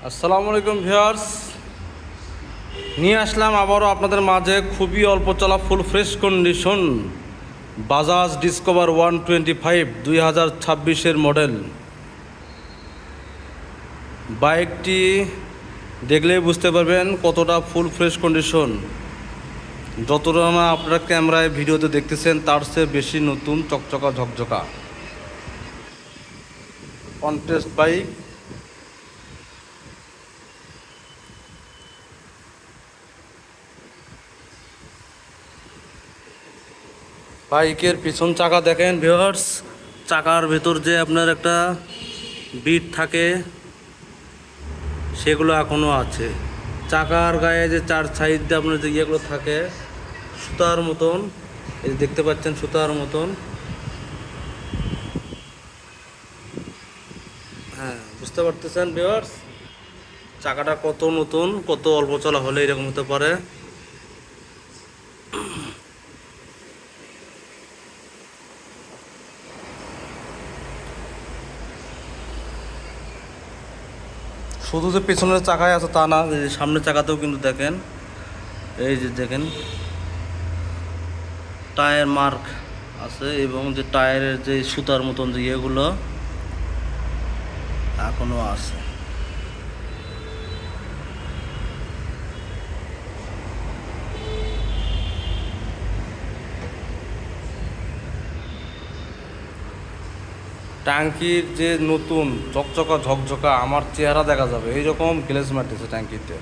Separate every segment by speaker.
Speaker 1: আসসালামু আলাইকুম ভিউয়ার্স, নিয়ে আসলাম আবারও আপনাদের মাঝে খুবই অল্প চলা full fresh condition Bajaj discover 125 2026-এর মডেল। বাইকটি দেখলেই বুঝতে পারবেন কতটা ফুল ফ্রেশ কন্ডিশন। যতটা না আপনারা ক্যামেরায় ভিডিওতে দেখতেছেন তার চেয়ে বেশি নতুন, চকচকা ঝকঝকা কন্টেস্ট বাইক। বাইকের পিছন চাকা দেখেন ভিউয়ার্স, চাকার ভেতর যে আপনার একটা বিট থাকে সেগুলো এখনও আছে। চাকার গায়ে যে চার সাইড দিয়ে আপনার যে ইয়েগুলো থাকে সুতার মতন, এই দেখতে পাচ্ছেন সুতার মতন। হ্যাঁ, বুঝতে পারতেছেন ভিউয়ার্স চাকাটা কত নতুন, কত অল্প চলা হলে এরকম হতে পারে। শুধু যে পেছনের চাকায় আছে তা না, সামনের চাকাতেও কিন্তু দেখেন, এই যে দেখেন টায়ার মার্ক আছে এবং যে টায়ারের যে সুতার মতন যে ইয়েগুলো এখনো আছে। ট্যাঙ্কির যে নতুন চকচকা ঝকঝকা আমার চেহারা দেখা যাবে এইরকম গ্লেজ মারতেছে ট্যাঙ্কিতে।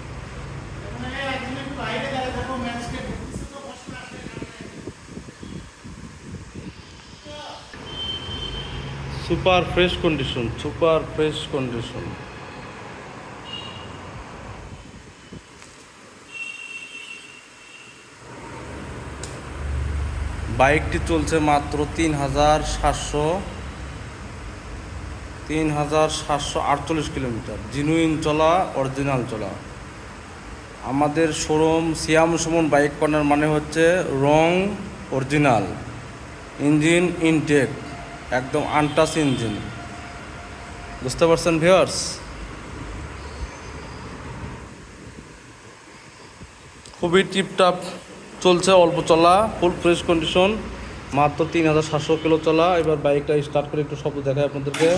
Speaker 1: Super fresh condition, super fresh condition. বাইকটি চলছে মাত্র 3,748 কিলোমিটার। জিনুইন চলা, অরিজিনাল চলা। আমাদের শোরুম সিয়াম সুমন বাইক কর্নার মানে হচ্ছে রং অরিজিনাল, ইঞ্জিন ইনটেক, একদম আনটাচ ইঞ্জিন। বুঝতে পারছেন ভিউয়ার্স? খুবই টিপটাপ চলছে, অল্প চলা, ফুল ফ্রেশ কন্ডিশন, মাত্র 3,700 কিলো চলা। এবার বাইকটা স্টার্ট করে একটু শব্দ দেখায় আপনাদেরকে।